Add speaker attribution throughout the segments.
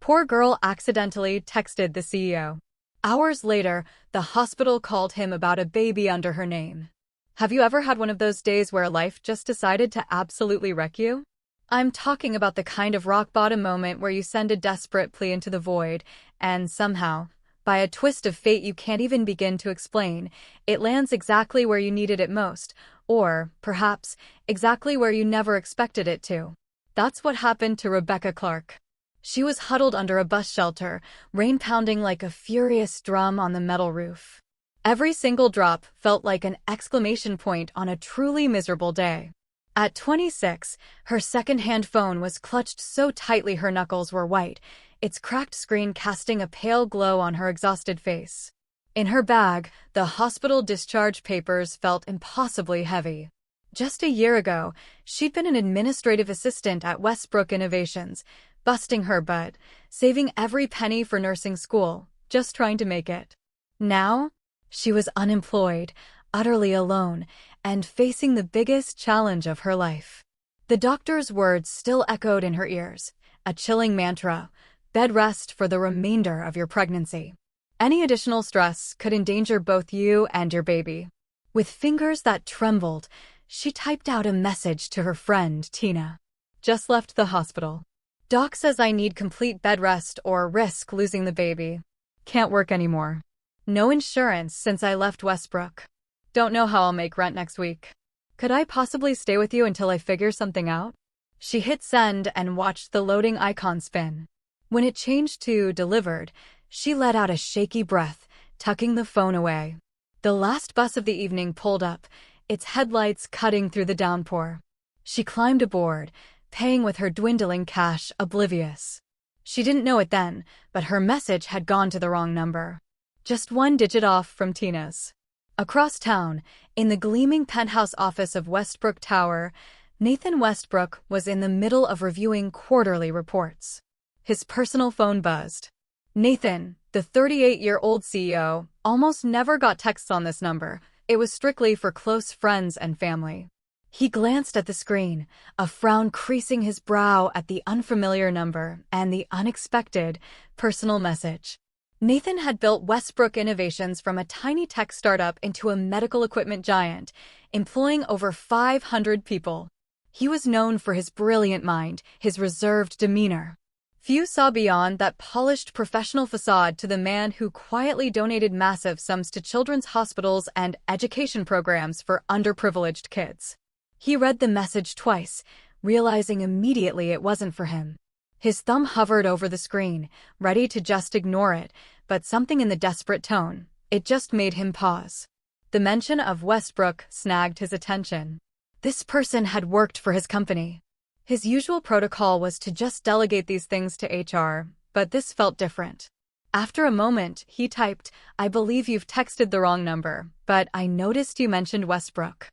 Speaker 1: Poor girl accidentally texted the CEO. Hours later, the hospital called him about a baby under her name. Have you ever had one of those days where life just decided to absolutely wreck you? I'm talking about the kind of rock-bottom moment where you send a desperate plea into the void, and somehow, by a twist of fate you can't even begin to explain, it lands exactly where you needed it most, or, perhaps, exactly where you never expected it to. That's what happened to Rebecca Clark. She was huddled under a bus shelter, rain pounding like a furious drum on the metal roof. Every single drop felt like an exclamation point on a truly miserable day. At 26, her second-hand phone was clutched so tightly her knuckles were white, its cracked screen casting a pale glow on her exhausted face. In her bag, the hospital discharge papers felt impossibly heavy. Just a year ago, she'd been an administrative assistant at Westbrook Innovations, busting her butt, saving every penny for nursing school, just trying to make it. Now, she was unemployed, utterly alone, and facing the biggest challenge of her life. The doctor's words still echoed in her ears, a chilling mantra: bed rest for the remainder of your pregnancy. Any additional stress could endanger both you and your baby. With fingers that trembled, she typed out a message to her friend, Tina. Just left the hospital. Doc says I need complete bed rest or risk losing the baby. Can't work anymore. No insurance since I left Westbrook. Don't know how I'll make rent next week. Could I possibly stay with you until I figure something out? She hit send and watched the loading icon spin. When it changed to delivered, she let out a shaky breath, tucking the phone away. The last bus of the evening pulled up, its headlights cutting through the downpour. She climbed aboard, paying with her dwindling cash, oblivious. She didn't know it then, but her message had gone to the wrong number. Just one digit off from Tina's. Across town, in the gleaming penthouse office of Westbrook Tower, Nathan Westbrook was in the middle of reviewing quarterly reports. His personal phone buzzed. Nathan, the 38-year-old CEO, almost never got texts on this number. It was strictly for close friends and family. He glanced at the screen, a frown creasing his brow at the unfamiliar number and the unexpected personal message. Nathan had built Westbrook Innovations from a tiny tech startup into a medical equipment giant, employing over 500 people. He was known for his brilliant mind, his reserved demeanor. Few saw beyond that polished professional facade to the man who quietly donated massive sums to children's hospitals and education programs for underprivileged kids. He read the message twice, realizing immediately it wasn't for him. His thumb hovered over the screen, ready to just ignore it, but something in the desperate tone, it just made him pause. The mention of Westbrook snagged his attention. This person had worked for his company. His usual protocol was to just delegate these things to HR, but this felt different. After a moment, he typed, "I believe you've texted the wrong number, but I noticed you mentioned Westbrook.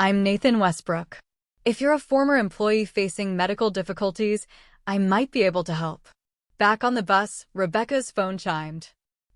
Speaker 1: I'm Nathan Westbrook. If you're a former employee facing medical difficulties, I might be able to help." Back on the bus, Rebecca's phone chimed.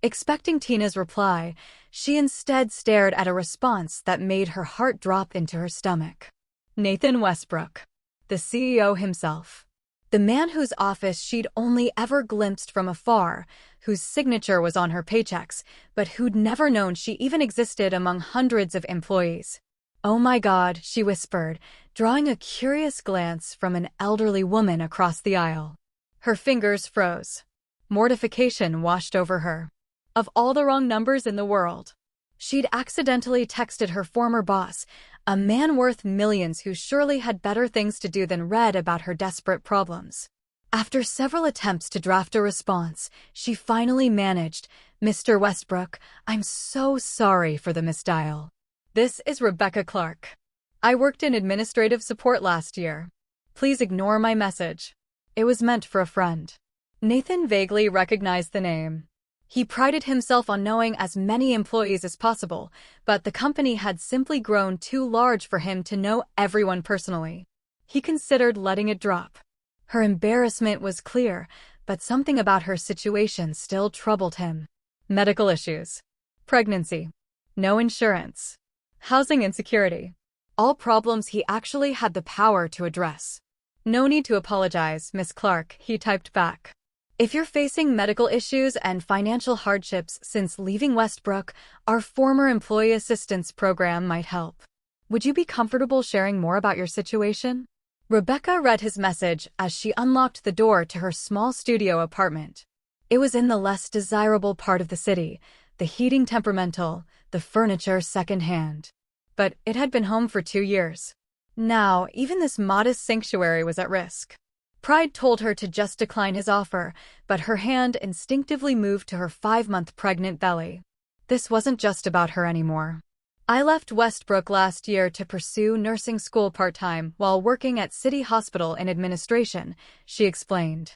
Speaker 1: Expecting Tina's reply, she instead stared at a response that made her heart drop into her stomach. Nathan Westbrook, the CEO himself. The man whose office she'd only ever glimpsed from afar, whose signature was on her paychecks, but who'd never known she even existed among hundreds of employees. "Oh my God," she whispered, drawing a curious glance from an elderly woman across the aisle. Her fingers froze. Mortification washed over her. Of all the wrong numbers in the world, she'd accidentally texted her former boss, a man worth millions who surely had better things to do than read about her desperate problems. After several attempts to draft a response, she finally managed, "Mr. Westbrook, I'm so sorry for the misdial. This is Rebecca Clark. I worked in administrative support last year. Please ignore my message. It was meant for a friend." Nathan vaguely recognized the name. He prided himself on knowing as many employees as possible, but the company had simply grown too large for him to know everyone personally. He considered letting it drop. Her embarrassment was clear, but something about her situation still troubled him. Medical issues. Pregnancy. No insurance. Housing insecurity. All problems he actually had the power to address. "No need to apologize, Miss Clark," he typed back. If you're facing medical issues and financial hardships since leaving Westbrook, our former employee assistance program might help. Would you be comfortable sharing more about your situation? Rebecca read his message as she unlocked the door to her small studio apartment. It was in the less desirable part of the city, the heating temperamental, the furniture secondhand. But it had been home for 2 years. Now, even this modest sanctuary was at risk. Pride told her to just decline his offer, but her hand instinctively moved to her 5-month pregnant belly. This wasn't just about her anymore. I left Westbrook last year to pursue nursing school part-time while working at City Hospital in administration, she explained.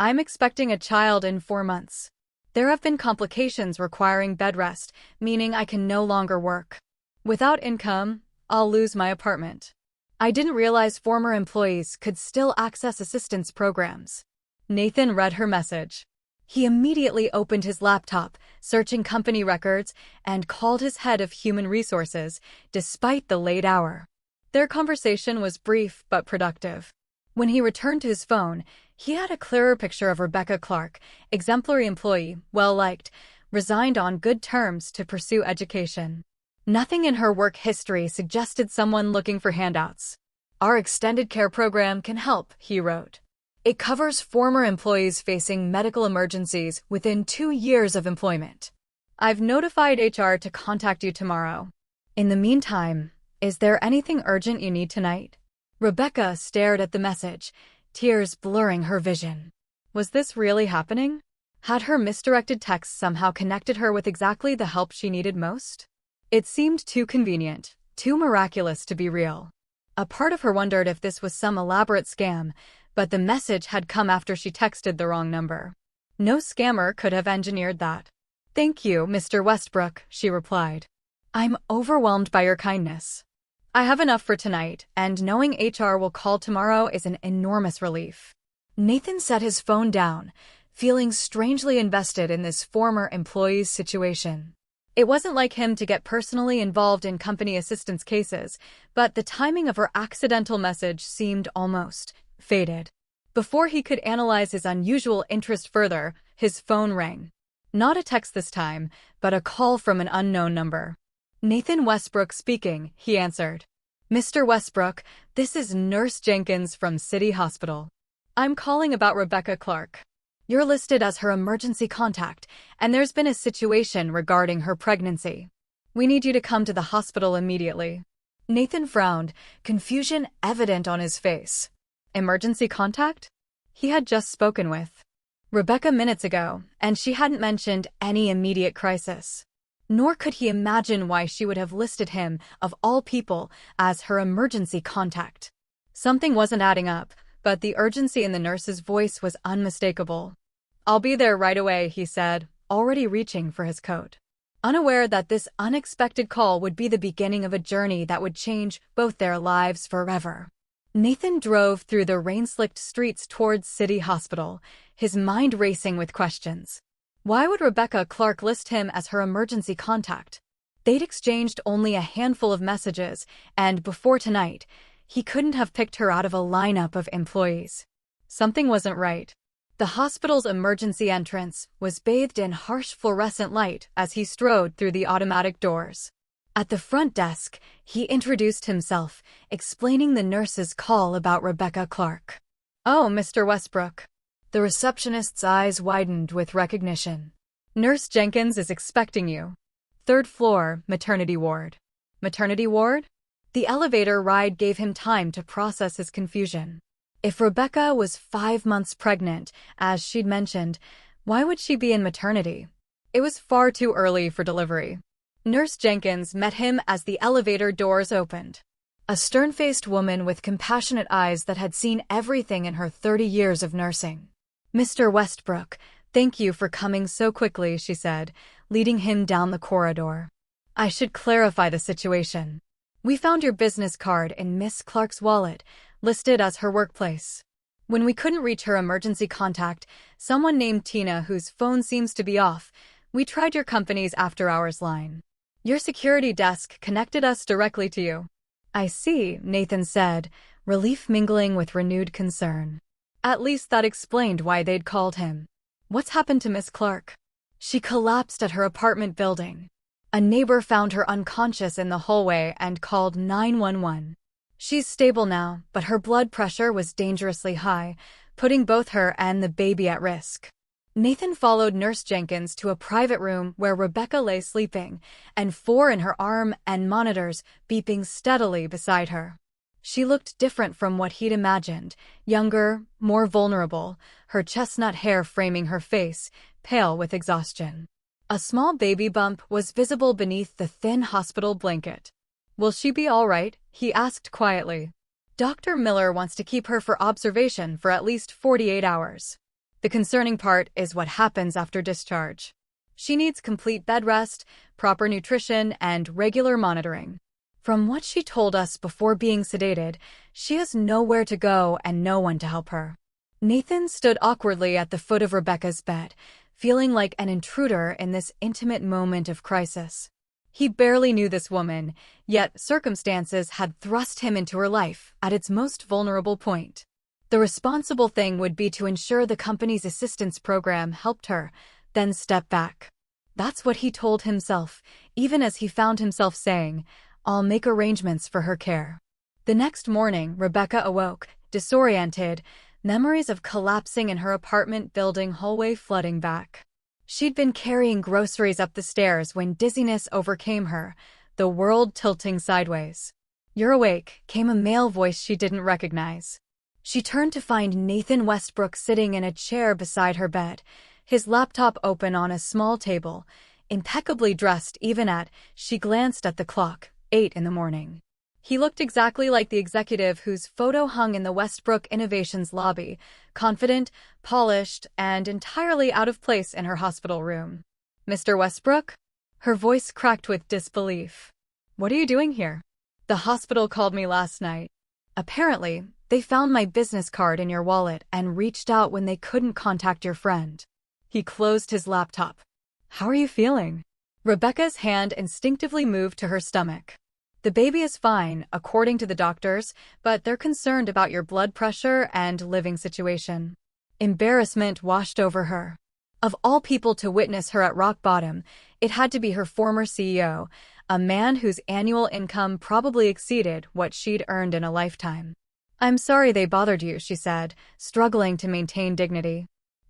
Speaker 1: I'm expecting a child in 4 months. There have been complications requiring bed rest, meaning I can no longer work. Without income, I'll lose my apartment. I didn't realize former employees could still access assistance programs. Nathan read her message. He immediately opened his laptop, searching company records, and called his head of human resources, despite the late hour. Their conversation was brief but productive. When he returned to his phone, he had a clearer picture of Rebecca Clark, exemplary employee, well-liked, resigned on good terms to pursue education. Nothing in her work history suggested someone looking for handouts. Our extended care program can help, he wrote. It covers former employees facing medical emergencies within 2 years of employment. I've notified HR to contact you tomorrow. In the meantime, is there anything urgent you need tonight? Rebecca stared at the message, tears blurring her vision. Was this really happening? Had her misdirected text somehow connected her with exactly the help she needed most? It seemed too convenient, too miraculous to be real. A part of her wondered if this was some elaborate scam, but the message had come after she texted the wrong number. No scammer could have engineered that. Thank you, Mr. Westbrook, she replied. I'm overwhelmed by your kindness. I have enough for tonight, and knowing HR will call tomorrow is an enormous relief. Nathan set his phone down, feeling strangely invested in this former employee's situation. It wasn't like him to get personally involved in company assistance cases, but the timing of her accidental message seemed almost fated. Before he could analyze his unusual interest further, his phone rang. Not a text this time, but a call from an unknown number. Nathan Westbrook speaking, he answered. Mr. Westbrook, this is Nurse Jenkins from City Hospital. I'm calling about Rebecca Clark. You're listed as her emergency contact, and there's been a situation regarding her pregnancy. We need you to come to the hospital immediately. Nathan frowned, confusion evident on his face. Emergency contact? He had just spoken with Rebecca minutes ago, and she hadn't mentioned any immediate crisis. Nor could he imagine why she would have listed him, of all people, as her emergency contact. Something wasn't adding up, but the urgency in the nurse's voice was unmistakable. I'll be there right away, he said, already reaching for his coat. Unaware that this unexpected call would be the beginning of a journey that would change both their lives forever. Nathan drove through the rain-slicked streets towards City Hospital, his mind racing with questions. Why would Rebecca Clark list him as her emergency contact? They'd exchanged only a handful of messages, and before tonight, he couldn't have picked her out of a lineup of employees. Something wasn't right. The hospital's emergency entrance was bathed in harsh fluorescent light as he strode through the automatic doors. At the front desk, he introduced himself, explaining the nurse's call about Rebecca Clark. Oh, Mr. Westbrook. The receptionist's eyes widened with recognition. Nurse Jenkins is expecting you. 3rd floor, maternity ward. Maternity ward? The elevator ride gave him time to process his confusion. If Rebecca was 5 months pregnant, as she'd mentioned, why would she be in maternity? It was far too early for delivery. Nurse Jenkins met him as the elevator doors opened. A stern-faced woman with compassionate eyes that had seen everything in her 30 years of nursing. Mr. Westbrook, thank you for coming so quickly, she said, leading him down the corridor. I should clarify the situation. We found your business card in Miss Clark's wallet, listed as her workplace. When we couldn't reach her emergency contact, someone named Tina, whose phone seems to be off, we tried your company's after-hours line. Your security desk connected us directly to you. I see, Nathan said, relief mingling with renewed concern. At least that explained why they'd called him. What's happened to Miss Clark? She collapsed at her apartment building. A neighbor found her unconscious in the hallway and called 911. She's stable now, but her blood pressure was dangerously high, putting both her and the baby at risk. Nathan followed Nurse Jenkins to a private room where Rebecca lay sleeping, and 4 in her arm and monitors beeping steadily beside her. She looked different from what he'd imagined, younger, more vulnerable, her chestnut hair framing her face, pale with exhaustion. A small baby bump was visible beneath the thin hospital blanket. "Will she be all right?" he asked quietly. "Dr. Miller wants to keep her for observation for at least 48 hours. The concerning part is what happens after discharge. She needs complete bed rest, proper nutrition, and regular monitoring. From what she told us before being sedated, she has nowhere to go and no one to help her." Nathan stood awkwardly at the foot of Rebecca's bed, feeling like an intruder in this intimate moment of crisis. He barely knew this woman, yet circumstances had thrust him into her life at its most vulnerable point. The responsible thing would be to ensure the company's assistance program helped her, then step back. That's what he told himself, even as he found himself saying, "I'll make arrangements for her care." The next morning, Rebecca awoke, disoriented, memories of collapsing in her apartment building hallway flooding back. She'd been carrying groceries up the stairs when dizziness overcame her, the world tilting sideways. "You're awake," came a male voice she didn't recognize. She turned to find Nathan Westbrook sitting in a chair beside her bed, his laptop open on a small table, impeccably dressed even she glanced at the clock, 8 in the morning. He looked exactly like the executive whose photo hung in the Westbrook Innovations lobby, confident, polished, and entirely out of place in her hospital room. "Mr. Westbrook?" Her voice cracked with disbelief. "What are you doing here?" "The hospital called me last night. Apparently, they found my business card in your wallet and reached out when they couldn't contact your friend." He closed his laptop. "How are you feeling?" Rebecca's hand instinctively moved to her stomach. "The baby is fine, according to the doctors, but they're concerned about your blood pressure and living situation." Embarrassment washed over her. Of all people to witness her at rock bottom, it had to be her former CEO, a man whose annual income probably exceeded what she'd earned in a lifetime. "I'm sorry they bothered you," she said, struggling to maintain dignity.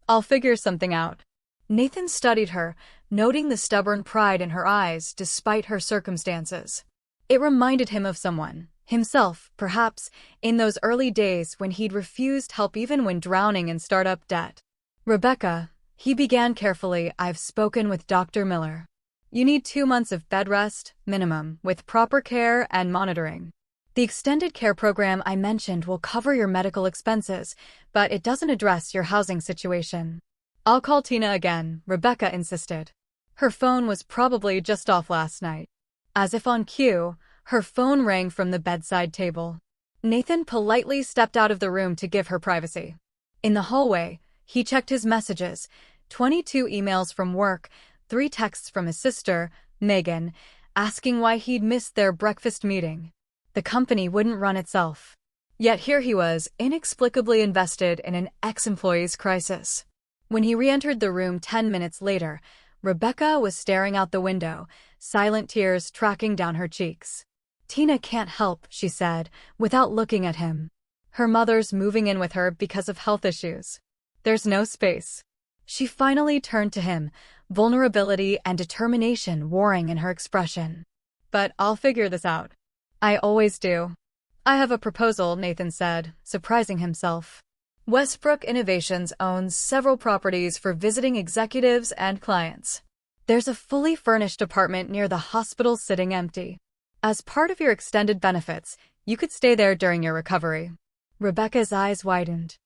Speaker 1: "I'll figure something out." Nathan studied her, noting the stubborn pride in her eyes despite her circumstances. It reminded him of someone, himself, perhaps, in those early days when he'd refused help even when drowning in startup debt. "Rebecca," he began carefully, "I've spoken with Dr. Miller. You need 2 months of bed rest, minimum, with proper care and monitoring. The extended care program I mentioned will cover your medical expenses, but it doesn't address your housing situation." "I'll call Tina again," Rebecca insisted. Her phone was probably just off last night. As if on cue, her phone rang from the bedside table. Nathan politely stepped out of the room to give her privacy. In the hallway, he checked his messages, 22 emails from work, 3 texts from his sister, Megan, asking why he'd missed their breakfast meeting. The company wouldn't run itself. Yet here he was, inexplicably invested in an ex-employee's crisis. When he re-entered the room 10 minutes later, Rebecca was staring out the window, silent tears tracking down her cheeks. "Tina can't help," she said, without looking at him. "Her mother's moving in with her because of health issues. There's no space." She finally turned to him, vulnerability and determination warring in her expression. "But I'll figure this out. I always do." "I have a proposal," Nathan said, surprising himself. Westbrook Innovations owns several properties for visiting executives and clients. There's a fully furnished apartment near the hospital sitting empty. As part of your extended benefits, you could stay there during your recovery. Rebecca's eyes widened.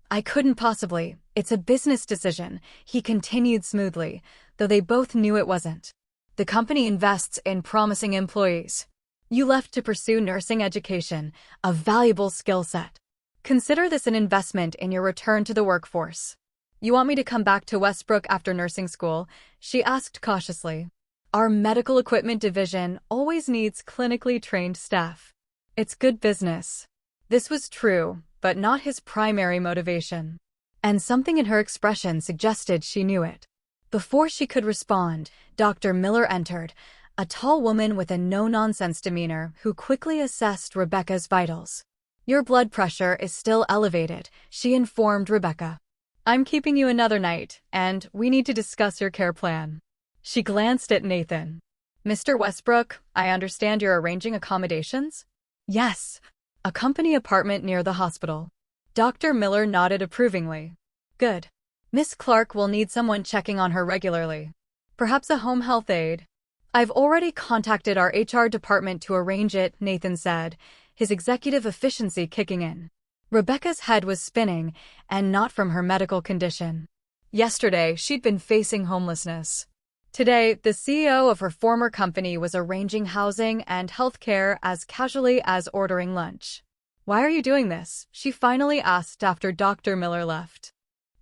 Speaker 1: "I couldn't possibly. It's a business decision," he continued smoothly, though they both knew it wasn't. "The company invests in promising employees. You left to pursue nursing education, a valuable skill set. Consider this an investment in your return to the workforce." "You want me to come back to Westbrook after nursing school?" she asked cautiously. "Our medical equipment division always needs clinically trained staff. It's good business." This was true, but not his primary motivation. and something in her expression suggested she knew it. Before she could respond, Dr. Miller entered, a tall woman with a no-nonsense demeanor who quickly assessed Rebecca's vitals. "Your blood pressure is still elevated," she informed Rebecca. "I'm keeping you another night, and we need to discuss your care plan." She glanced at Nathan. "Mr. Westbrook, I understand you're arranging accommodations?" "Yes, a company apartment near the hospital." Dr. Miller nodded approvingly. "Good. Miss Clark will need someone checking on her regularly. Perhaps a home health aide." "I've already contacted our HR department to arrange it," Nathan said, his executive efficiency kicking in. Rebecca's head was spinning, and not from her medical condition. Yesterday, she'd been facing homelessness. Today, the CEO of her former company was arranging housing and health care as casually as ordering lunch. "Why are you doing this?" she finally asked after Dr. Miller left.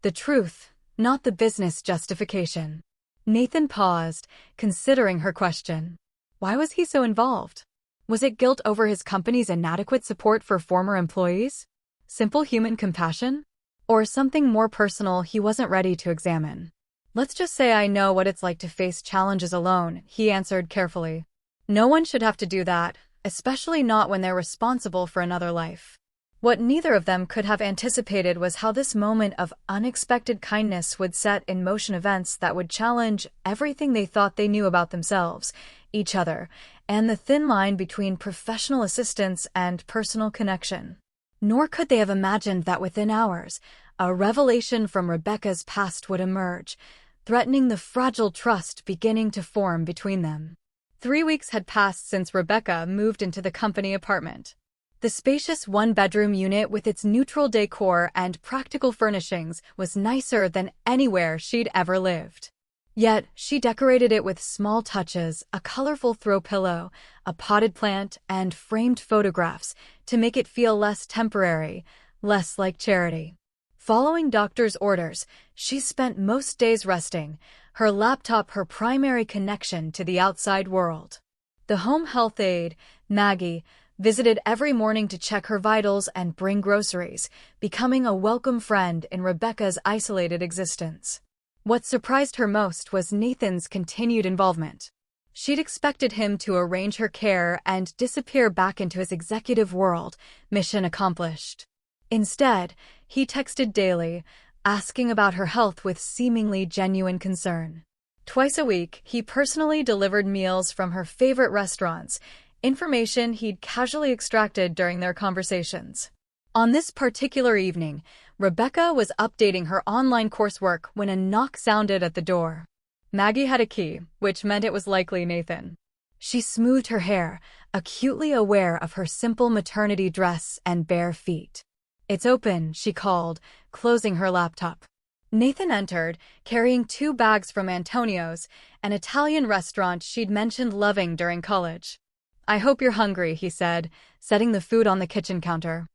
Speaker 1: "The truth, not the business justification." Nathan paused, considering her question. Why was he so involved? Was it guilt over his company's inadequate support for former employees? Simple human compassion? Or something more personal he wasn't ready to examine? "Let's just say I know what it's like to face challenges alone," he answered carefully. "No one should have to do that, especially not when they're responsible for another life." What neither of them could have anticipated was how this moment of unexpected kindness would set in motion events that would challenge everything they thought they knew about themselves, each other, and the thin line between professional assistance and personal connection. Nor could they have imagined that within hours, a revelation from Rebecca's past would emerge, threatening the fragile trust beginning to form between them. 3 weeks had passed since Rebecca moved into the company apartment. The spacious one-bedroom unit with its neutral decor and practical furnishings was nicer than anywhere she'd ever lived. Yet, she decorated it with small touches, a colorful throw pillow, a potted plant, and framed photographs to make it feel less temporary, less like charity. Following doctor's orders, she spent most days resting, her laptop her primary connection to the outside world. The home health aide, Maggie, visited every morning to check her vitals and bring groceries, becoming a welcome friend in Rebecca's isolated existence. What surprised her most was Nathan's continued involvement. She'd expected him to arrange her care and disappear back into his executive world, mission accomplished. Instead, he texted daily, asking about her health with seemingly genuine concern. Twice a week, he personally delivered meals from her favorite restaurants, information he'd casually extracted during their conversations. On this particular evening, Rebecca was updating her online coursework when a knock sounded at the door. Maggie had a key, which meant it was likely Nathan. She smoothed her hair, acutely aware of her simple maternity dress and bare feet. "It's open," she called, closing her laptop. Nathan entered, carrying 2 bags from Antonio's, an Italian restaurant she'd mentioned loving during college. "I hope you're hungry," he said, setting the food on the kitchen counter.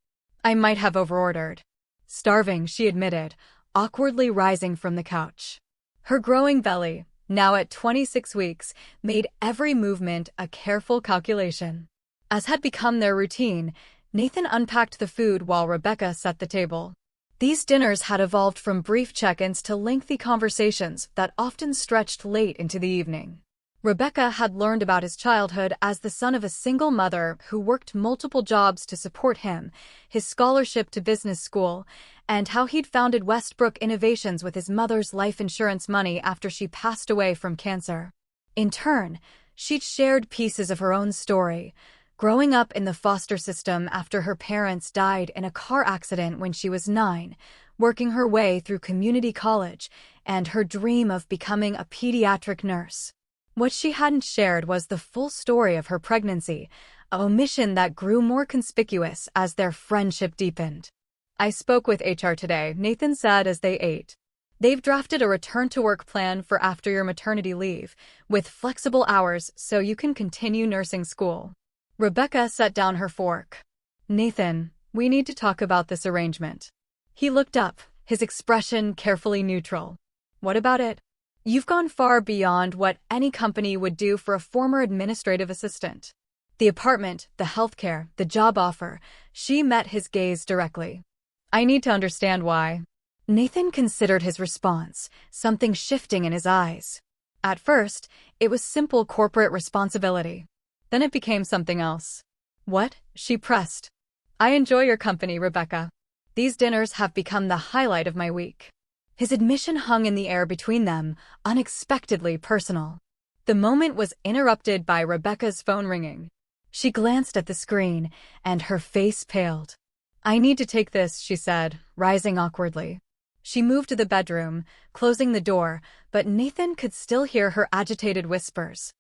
Speaker 1: "I might have overordered." "Starving," she admitted, awkwardly rising from the couch. Her growing belly, now at 26 weeks, made every movement a careful calculation. As had become their routine, Nathan unpacked the food while Rebecca set the table. These dinners had evolved from brief check-ins to lengthy conversations that often stretched late into the evening. Rebecca had learned about his childhood as the son of a single mother who worked multiple jobs to support him, his scholarship to business school, and how he'd founded Westbrook Innovations with his mother's life insurance money after she passed away from cancer. In turn, she'd shared pieces of her own story, growing up in the foster system after her parents died in a car accident when she was 9, working her way through community college, and her dream of becoming a pediatric nurse. What she hadn't shared was the full story of her pregnancy, a omission that grew more conspicuous as their friendship deepened. "I spoke with HR today," Nathan said as they ate. "They've drafted a return-to-work plan for after your maternity leave, with flexible hours so you can continue nursing school." Rebecca set down her fork. "Nathan, we need to talk about this arrangement." He looked up, his expression carefully neutral. "What about it? You've gone far beyond what any company would do for a former administrative assistant." The apartment, the healthcare, the job offer, she met his gaze directly. "I need to understand why." Nathan considered his response, something shifting in his eyes. At first, it was simple corporate responsibility. Then it became something else. What? She pressed. I enjoy your company, Rebecca. These dinners have become the highlight of my week. His admission hung in the air between them, unexpectedly personal. The moment was interrupted by Rebecca's phone ringing. She glanced at the screen, and her face paled. I need to take this, she said, rising awkwardly. She moved to the bedroom, closing the door, but Nathan could still hear her agitated whispers.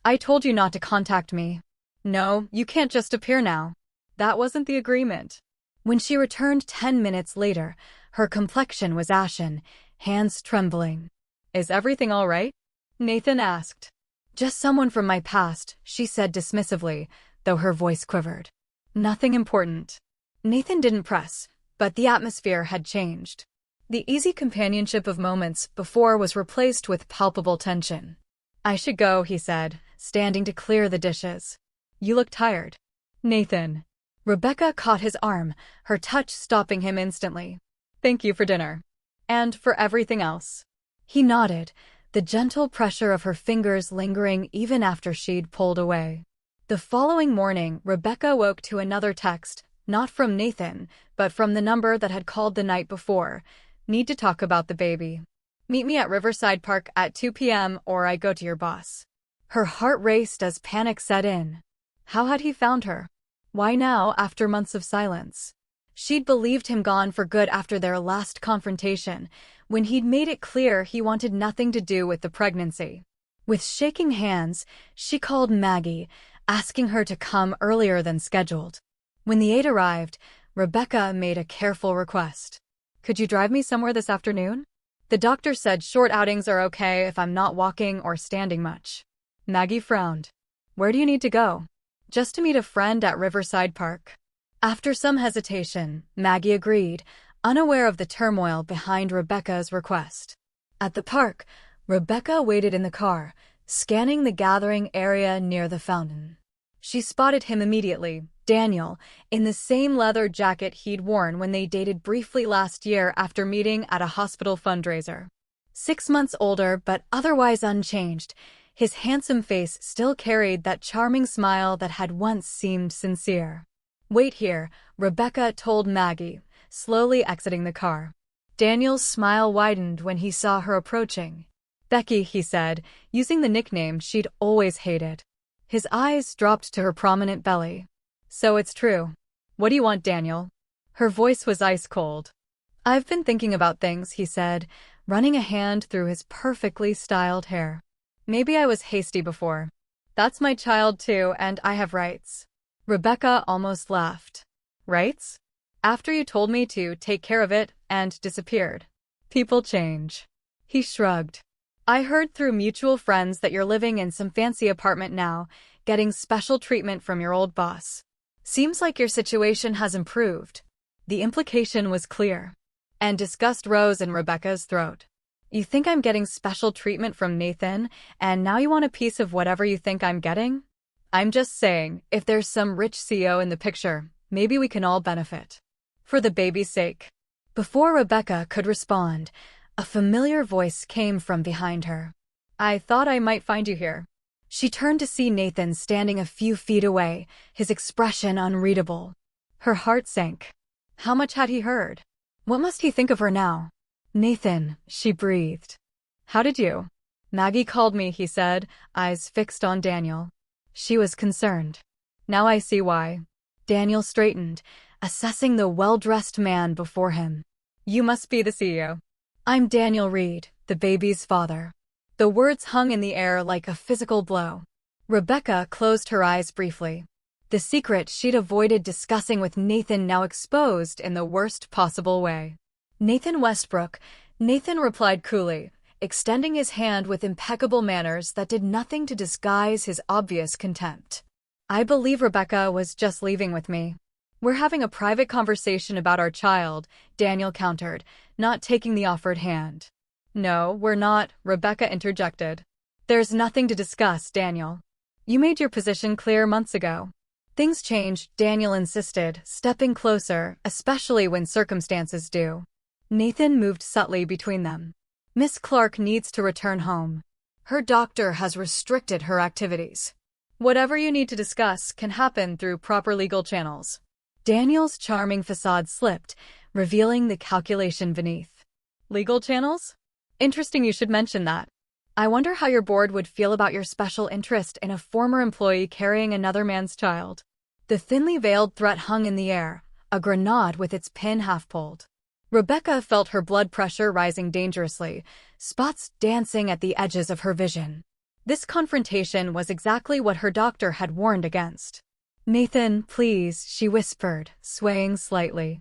Speaker 1: I told you not to contact me. No, you can't just appear now. That wasn't the agreement. When she returned 10 minutes later, her complexion was ashen, hands trembling. Is everything all right? Nathan asked. Just someone from my past, she said dismissively, though her voice quivered. Nothing important. Nathan didn't press, but the atmosphere had changed. The easy companionship of moments before was replaced with palpable tension. I should go, he said, standing to clear the dishes. You look tired. Nathan. Rebecca caught his arm, her touch stopping him instantly. Thank you for dinner. And for everything else. He nodded, the gentle pressure of her fingers lingering even after she'd pulled away. The following morning, Rebecca woke to another text, not from Nathan, but from the number that had called the night before. Need to talk about the baby. Meet me at Riverside Park at 2 p.m. or I go to your boss. Her heart raced as panic set in. How had he found her? Why now, after months of silence? She'd believed him gone for good after their last confrontation, when he'd made it clear he wanted nothing to do with the pregnancy. With shaking hands, she called Maggie, asking her to come earlier than scheduled. When the aide arrived, Rebecca made a careful request. Could you drive me somewhere this afternoon? The doctor said short outings are okay if I'm not walking or standing much. Maggie frowned. Where do you need to go? Just to meet a friend at Riverside Park. After some hesitation, Maggie agreed, unaware of the turmoil behind Rebecca's request. At the park, Rebecca waited in the car, scanning the gathering area near the fountain. She spotted him immediately, Daniel, in the same leather jacket he'd worn when they dated briefly last year after meeting at a hospital fundraiser. 6 months older but otherwise unchanged, his handsome face still carried that charming smile that had once seemed sincere. Wait here, Rebecca told Maggie, slowly exiting the car. Daniel's smile widened when he saw her approaching. Becky, he said, using the nickname she'd always hated. His eyes dropped to her prominent belly. So it's true. What do you want, Daniel? Her voice was ice cold. I've been thinking about things, he said, running a hand through his perfectly styled hair. Maybe I was hasty before. That's my child too, and I have rights. Rebecca almost laughed. Rights? After you told me to take care of it and disappeared. People change. He shrugged. I heard through mutual friends that you're living in some fancy apartment now, getting special treatment from your old boss. Seems like your situation has improved. The implication was clear. And disgust rose in Rebecca's throat. You think I'm getting special treatment from Nathan, and now you want a piece of whatever you think I'm getting? I'm just saying, if there's some rich CEO in the picture, maybe we can all benefit. For the baby's sake. Before Rebecca could respond, a familiar voice came from behind her. I thought I might find you here. She turned to see Nathan standing a few feet away, his expression unreadable. Her heart sank. How much had he heard? What must he think of her now? Nathan, she breathed. How did you? Maggie called me, he said, eyes fixed on Daniel. She was concerned. Now I see why. Daniel straightened, assessing the well-dressed man before him. You must be the CEO. I'm Daniel Reed, the baby's father. The words hung in the air like a physical blow. Rebecca closed her eyes briefly. The secret she'd avoided discussing with Nathan now exposed in the worst possible way. Nathan Westbrook, Nathan replied coolly, extending his hand with impeccable manners that did nothing to disguise his obvious contempt. I believe Rebecca was just leaving with me. We're having a private conversation about our child, Daniel countered, not taking the offered hand. No, we're not, Rebecca interjected. There's nothing to discuss, Daniel. You made your position clear months ago. Things change, Daniel insisted, stepping closer, especially when circumstances do. Nathan moved subtly between them. Miss Clark needs to return home. Her doctor has restricted her activities. Whatever you need to discuss can happen through proper legal channels. Daniel's charming facade slipped, revealing the calculation beneath. Legal channels? Interesting you should mention that. I wonder how your board would feel about your special interest in a former employee carrying another man's child. The thinly veiled threat hung in the air, a grenade with its pin half-pulled. Rebecca felt her blood pressure rising dangerously, spots dancing at the edges of her vision. This confrontation was exactly what her doctor had warned against. "Nathan, please," she whispered, swaying slightly.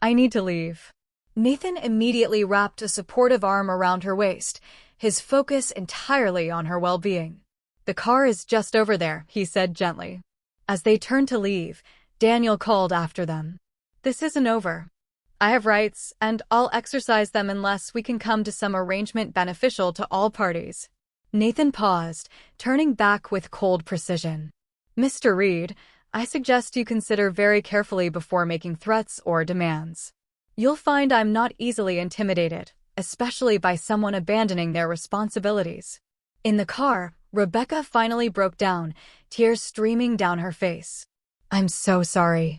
Speaker 1: "I need to leave." Nathan immediately wrapped a supportive arm around her waist, his focus entirely on her well-being. "The car is just over there," he said gently. As they turned to leave, Daniel called after them. "This isn't over. I have rights, and I'll exercise them unless we can come to some arrangement beneficial to all parties." Nathan paused, turning back with cold precision. "Mr. Reed, I suggest you consider very carefully before making threats or demands. You'll find I'm not easily intimidated, especially by someone abandoning their responsibilities." In the car, Rebecca finally broke down, tears streaming down her face. "I'm so sorry.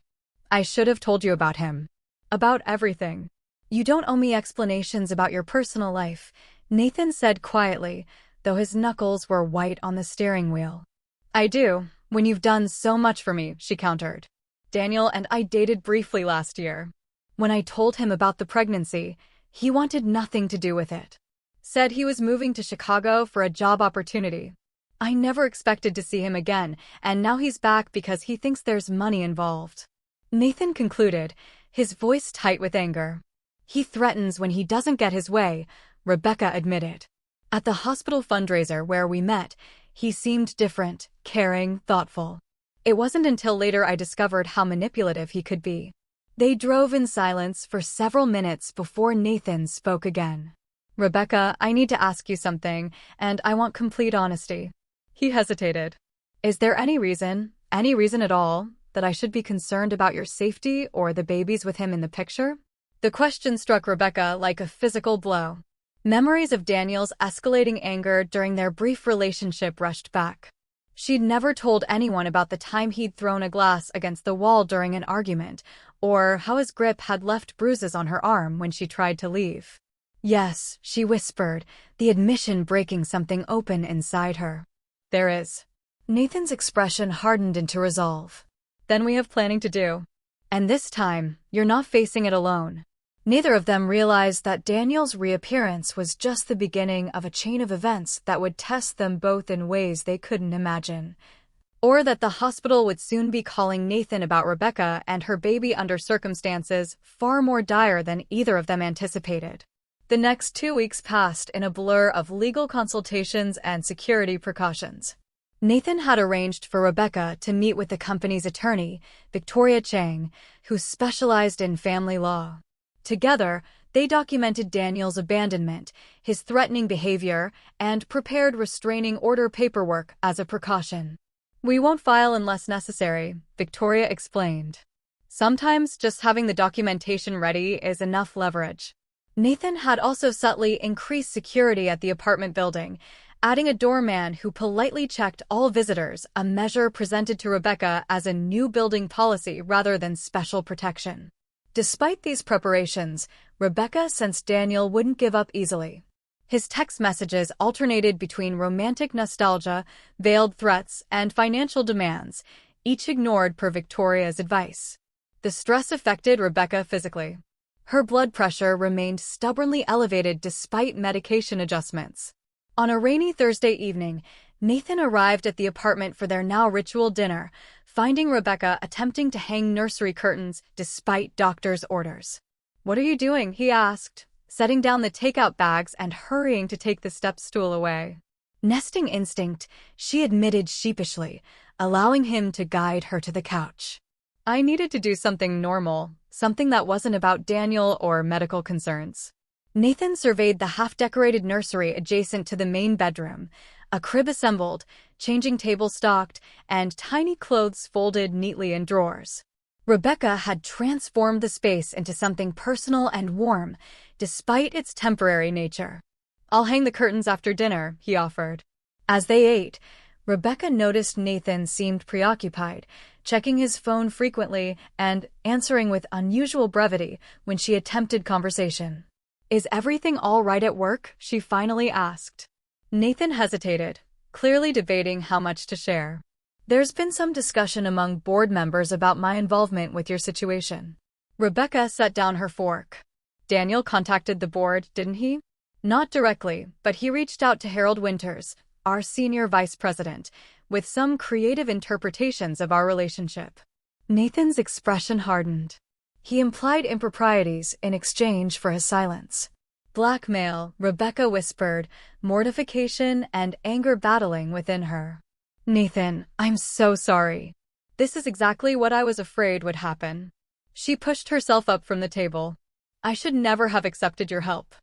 Speaker 1: I should have told you about him. About everything. You don't owe me explanations about your personal life," Nathan said quietly, though his knuckles were white on the steering wheel. "I do, when you've done so much for me," she countered. "Daniel and I dated briefly last year. When I told him about the pregnancy, he wanted nothing to do with it. Said he was moving to Chicago for a job opportunity. I never expected to see him again, and now he's back because he thinks there's money involved." Nathan concluded, his voice tight with anger. "He threatens when he doesn't get his way," Rebecca admitted. "At the hospital fundraiser where we met, he seemed different, caring, thoughtful. It wasn't until later I discovered how manipulative he could be." They drove in silence for several minutes before Nathan spoke again. "Rebecca, I need to ask you something, and I want complete honesty." He hesitated. "Is there any reason at all, that I should be concerned about your safety or the babies with him in the picture?" The question struck Rebecca like a physical blow. Memories of Daniel's escalating anger during their brief relationship rushed back. She'd never told anyone about the time he'd thrown a glass against the wall during an argument, or how his grip had left bruises on her arm when she tried to leave. "Yes," she whispered, the admission breaking something open inside her. "There is." Nathan's expression hardened into resolve. "Then we have planning to do. And this time, you're not facing it alone." Neither of them realized that Daniel's reappearance was just the beginning of a chain of events that would test them both in ways they couldn't imagine. Or that the hospital would soon be calling Nathan about Rebecca and her baby under circumstances far more dire than either of them anticipated. The next 2 weeks passed in a blur of legal consultations and security precautions. Nathan had arranged for Rebecca to meet with the company's attorney, Victoria Chang, who specialized in family law. Together, they documented Daniel's abandonment, his threatening behavior, and prepared restraining order paperwork as a precaution. "We won't file unless necessary," Victoria explained. "Sometimes just having the documentation ready is enough leverage." Nathan had also subtly increased security at the apartment building, adding a doorman who politely checked all visitors, a measure presented to Rebecca as a new building policy rather than special protection. Despite these preparations, Rebecca sensed Daniel wouldn't give up easily. His text messages alternated between romantic nostalgia, veiled threats, and financial demands, each ignored per Victoria's advice. The stress affected Rebecca physically. Her blood pressure remained stubbornly elevated despite medication adjustments. On a rainy Thursday evening, Nathan arrived at the apartment for their now ritual dinner, finding Rebecca attempting to hang nursery curtains despite doctor's orders. "What are you doing?" he asked, setting down the takeout bags and hurrying to take the step stool away. Nesting instinct, she admitted sheepishly, allowing him to guide her to the couch. "I needed to do something normal, something that wasn't about Daniel or medical concerns." Nathan surveyed the half-decorated nursery adjacent to the main bedroom, a crib assembled, changing table stocked, and tiny clothes folded neatly in drawers. Rebecca had transformed the space into something personal and warm, despite its temporary nature. "I'll hang the curtains after dinner," he offered. As they ate, Rebecca noticed Nathan seemed preoccupied, checking his phone frequently and answering with unusual brevity when she attempted conversation. "Is everything all right at work?" she finally asked. Nathan hesitated, clearly debating how much to share. "There's been some discussion among board members about my involvement with your situation." Rebecca set down her fork. "Daniel contacted the board, didn't he?" "Not directly, but he reached out to Harold Winters, our senior vice president, with some creative interpretations of our relationship." Nathan's expression hardened. He implied improprieties in exchange for his silence. "Blackmail," Rebecca whispered, mortification and anger battling within her. "Nathan, I'm so sorry. This is exactly what I was afraid would happen." She pushed herself up from the table. "I should never have accepted your help.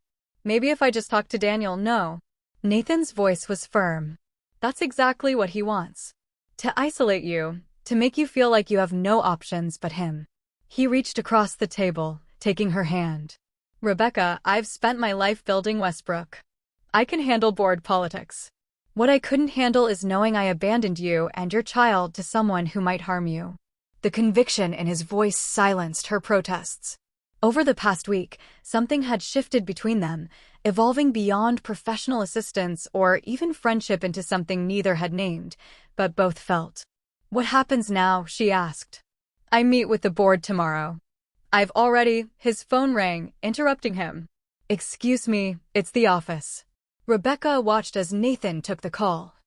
Speaker 1: Maybe if I just talked to Daniel, no." Nathan's voice was firm. "That's exactly what he wants. To isolate you, to make you feel like you have no options but him." He reached across the table, taking her hand. "Rebecca, I've spent my life building Westbrook. I can handle board politics. What I couldn't handle is knowing I abandoned you and your child to someone who might harm you." The conviction in his voice silenced her protests. Over the past week, something had shifted between them, evolving beyond professional assistance or even friendship into something neither had named, but both felt. "What happens now?" she asked. "I meet with the board tomorrow." His phone rang, interrupting him. "Excuse me, it's the office." Rebecca watched as Nathan took the call,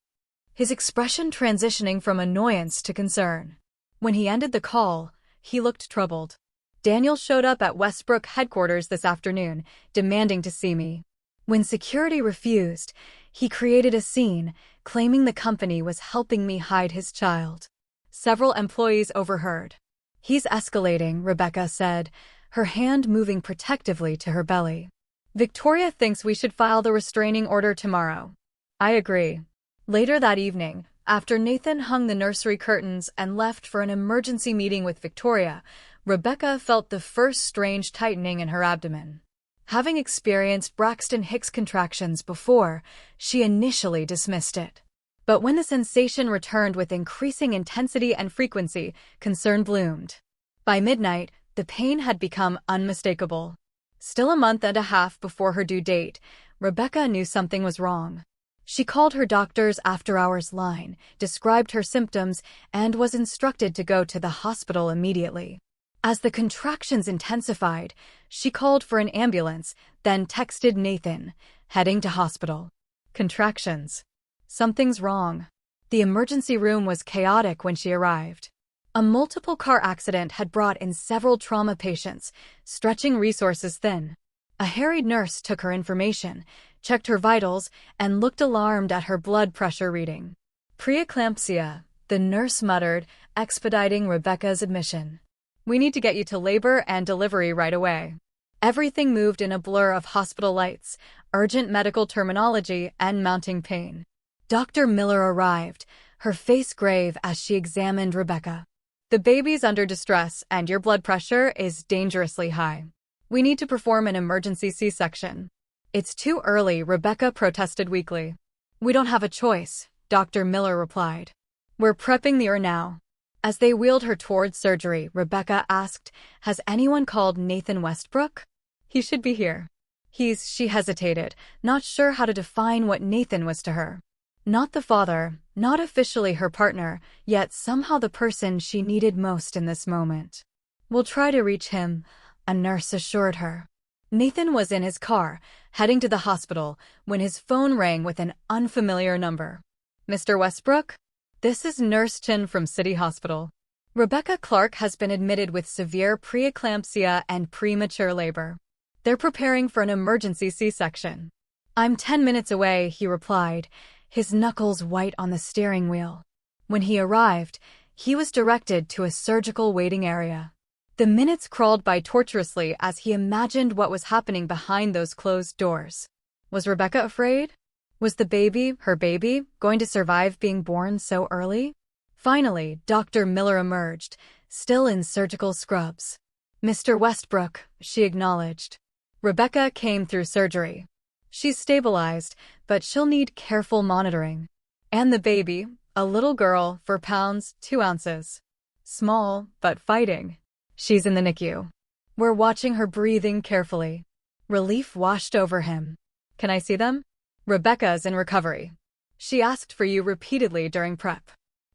Speaker 1: his expression transitioning from annoyance to concern. When he ended the call, he looked troubled. "Daniel showed up at Westbrook headquarters this afternoon, demanding to see me. When security refused, he created a scene, claiming the company was helping me hide his child. Several employees overheard." "He's escalating," Rebecca said, her hand moving protectively to her belly. "Victoria thinks we should file the restraining order tomorrow." "I agree." Later that evening, after Nathan hung the nursery curtains and left for an emergency meeting with Victoria, Rebecca felt the first strange tightening in her abdomen. Having experienced Braxton Hicks contractions before, she initially dismissed it. But when the sensation returned with increasing intensity and frequency, concern bloomed. By midnight, the pain had become unmistakable. Still a month and a half before her due date, Rebecca knew something was wrong. She called her doctor's after-hours line, described her symptoms, and was instructed to go to the hospital immediately. As the contractions intensified, she called for an ambulance, then texted Nathan, heading to hospital. Contractions. Something's wrong. The emergency room was chaotic when she arrived. A multiple car accident had brought in several trauma patients, stretching resources thin. A harried nurse took her information, checked her vitals, and looked alarmed at her blood pressure reading. "Preeclampsia," the nurse muttered, expediting Rebecca's admission. "We need to get you to labor and delivery right away." Everything moved in a blur of hospital lights, urgent medical terminology, and mounting pain. Dr. Miller arrived, her face grave as she examined Rebecca. "The baby's under distress and your blood pressure is dangerously high. We need to perform an emergency C-section." "It's too early," Rebecca protested weakly. "We don't have a choice," Dr. Miller replied. "We're prepping the ER now." As they wheeled her towards surgery, Rebecca asked, "Has anyone called Nathan Westbrook?" "He should be here." She hesitated, not sure how to define what Nathan was to her. Not the father, not officially her partner, yet somehow the person she needed most in this moment. "We'll try to reach him," a nurse assured her. Nathan was in his car, heading to the hospital, when his phone rang with an unfamiliar number. "Mr. Westbrook? This is Nurse Chin from City Hospital. Rebecca Clark has been admitted with severe preeclampsia and premature labor. They're preparing for an emergency C-section." "I'm 10 minutes away," he replied, his knuckles white on the steering wheel. When he arrived, he was directed to a surgical waiting area. The minutes crawled by tortuously as he imagined what was happening behind those closed doors. Was Rebecca afraid? Was the baby, her baby, going to survive being born so early? Finally, Dr. Miller emerged, still in surgical scrubs. "Mr. Westbrook," she acknowledged. "Rebecca came through surgery. She's stabilized, but she'll need careful monitoring. And the baby, a little girl, 4 pounds, 2 ounces. Small, but fighting. She's in the NICU. We're watching her breathing carefully." Relief washed over him. "Can I see them?" "Rebecca's in recovery. She asked for you repeatedly during prep."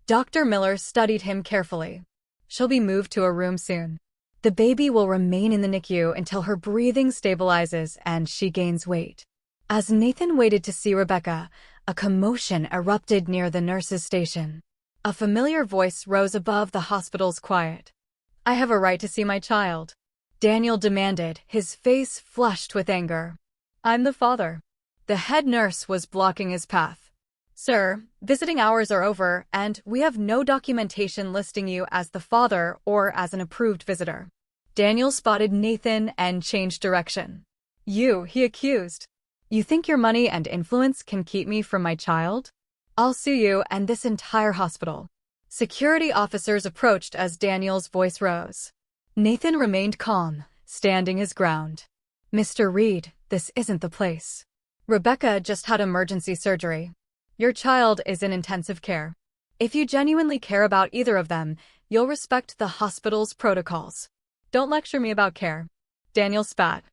Speaker 1: Dr. Miller studied him carefully. "She'll be moved to a room soon. The baby will remain in the NICU until her breathing stabilizes and she gains weight." As Nathan waited to see Rebecca, a commotion erupted near the nurse's station. A familiar voice rose above the hospital's quiet. "I have a right to see my child," Daniel demanded, his face flushed with anger. "I'm the father." The head nurse was blocking his path. "Sir, visiting hours are over, and we have no documentation listing you as the father or as an approved visitor." Daniel spotted Nathan and changed direction. "You," he accused. "You think your money and influence can keep me from my child? I'll sue you and this entire hospital." Security officers approached as Daniel's voice rose. Nathan remained calm, standing his ground. "Mr. Reed, this isn't the place. Rebecca just had emergency surgery. Your child is in intensive care. If you genuinely care about either of them, you'll respect the hospital's protocols. Don't lecture me about care." Daniel spat.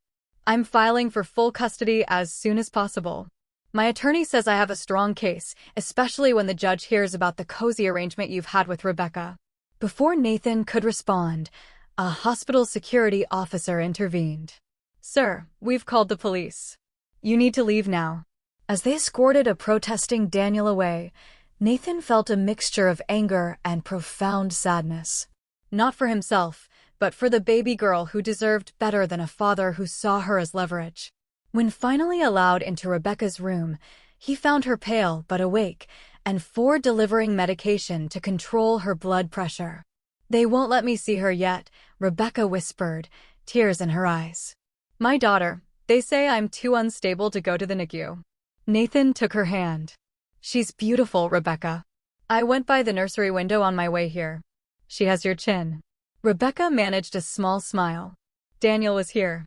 Speaker 1: "I'm filing for full custody as soon as possible. My attorney says I have a strong case, especially when the judge hears about the cozy arrangement you've had with Rebecca." Before Nathan could respond, a hospital security officer intervened. "Sir, we've called the police. You need to leave now." As they escorted a protesting Daniel away, Nathan felt a mixture of anger and profound sadness. Not for himself, but for the baby girl who deserved better than a father who saw her as leverage. When finally allowed into Rebecca's room, he found her pale but awake and delivering medication to control her blood pressure. "They won't let me see her yet," Rebecca whispered, tears in her eyes. "My daughter, they say I'm too unstable to go to the NICU." Nathan took her hand. "She's beautiful, Rebecca. I went by the nursery window on my way here. She has your chin." Rebecca managed a small smile. "Daniel was here.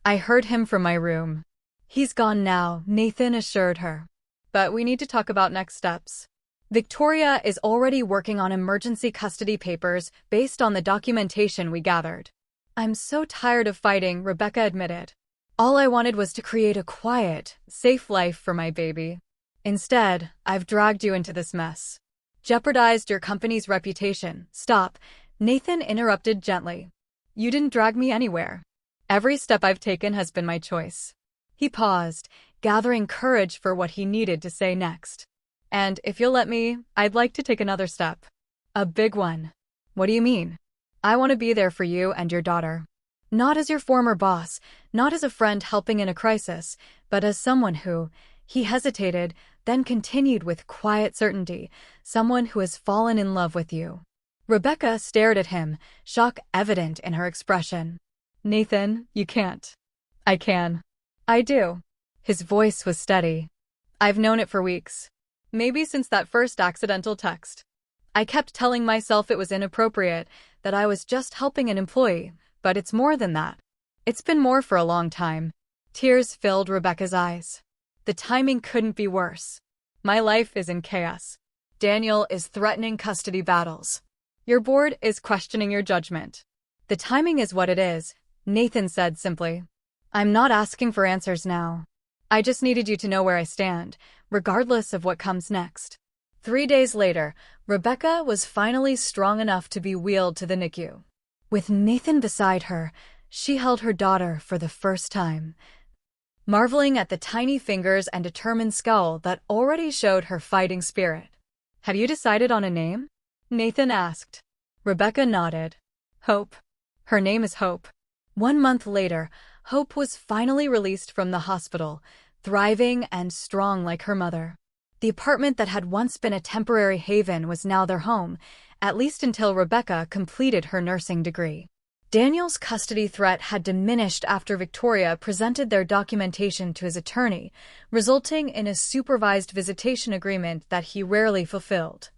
Speaker 1: I heard him from my room." "He's gone now," Nathan assured her. "But we need to talk about next steps. Victoria is already working on emergency custody papers based on the documentation we gathered." "I'm so tired of fighting," Rebecca admitted. "All I wanted was to create a quiet, safe life for my baby. Instead, I've dragged you into this mess. Jeopardized your company's reputation." "Stop," Nathan interrupted gently. "You didn't drag me anywhere. Every step I've taken has been my choice." He paused, gathering courage for what he needed to say next. "And if you'll let me, I'd like to take another step. A big one." "What do you mean?" "I want to be there for you and your daughter. Not as your former boss, not as a friend helping in a crisis, but as someone who—" He hesitated, then continued with quiet certainty, "someone who has fallen in love with you." Rebecca stared at him, shock evident in her expression. "Nathan, you can't." "I can. I do." His voice was steady. "I've known it for weeks. Maybe since that first accidental text. I kept telling myself it was inappropriate, that I was just helping an employee, but it's more than that. It's been more for a long time." Tears filled Rebecca's eyes. "The timing couldn't be worse. My life is in chaos. Daniel is threatening custody battles. Your board is questioning your judgment. The timing is what it is," Nathan said simply. "I'm not asking for answers now. I just needed you to know where I stand, regardless of what comes next." 3 days later, Rebecca was finally strong enough to be wheeled to the NICU. With Nathan beside her, she held her daughter for the first time, marveling at the tiny fingers and determined scowl that already showed her fighting spirit. "Have you decided on a name?" Nathan asked. Rebecca nodded. "Hope. Her name is Hope." 1 month later, Hope was finally released from the hospital, thriving and strong like her mother. The apartment that had once been a temporary haven was now their home, at least until Rebecca completed her nursing degree. Daniel's custody threat had diminished after Victoria presented their documentation to his attorney, resulting in a supervised visitation agreement that he rarely fulfilled.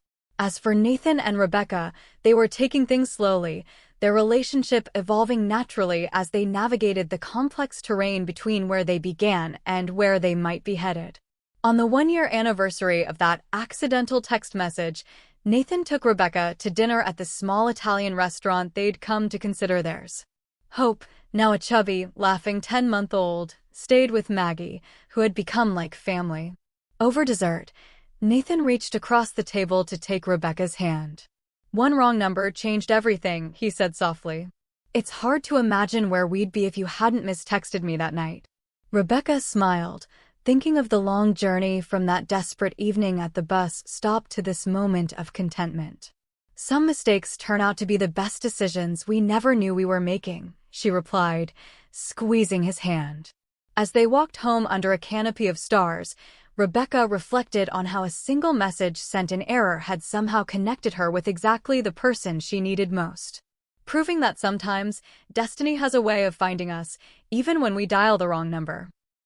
Speaker 1: As for Nathan and Rebecca, they were taking things slowly, their relationship evolving naturally as they navigated the complex terrain between where they began and where they might be headed. On the one-year anniversary of that accidental text message, Nathan took Rebecca to dinner at the small Italian restaurant they'd come to consider theirs. Hope, now a chubby, laughing 10-month-old, stayed with Maggie, who had become like family. Over dessert, Nathan reached across the table to take Rebecca's hand. "One wrong number changed everything," he said softly. "It's hard to imagine where we'd be if you hadn't mistexted me that night." Rebecca smiled, thinking of the long journey from that desperate evening at the bus stop to this moment of contentment. "Some mistakes turn out to be the best decisions we never knew we were making," she replied, squeezing his hand. As they walked home under a canopy of stars, Rebecca reflected on how a single message sent in error had somehow connected her with exactly the person she needed most. Proving that sometimes, destiny has a way of finding us, even when we dial the wrong number.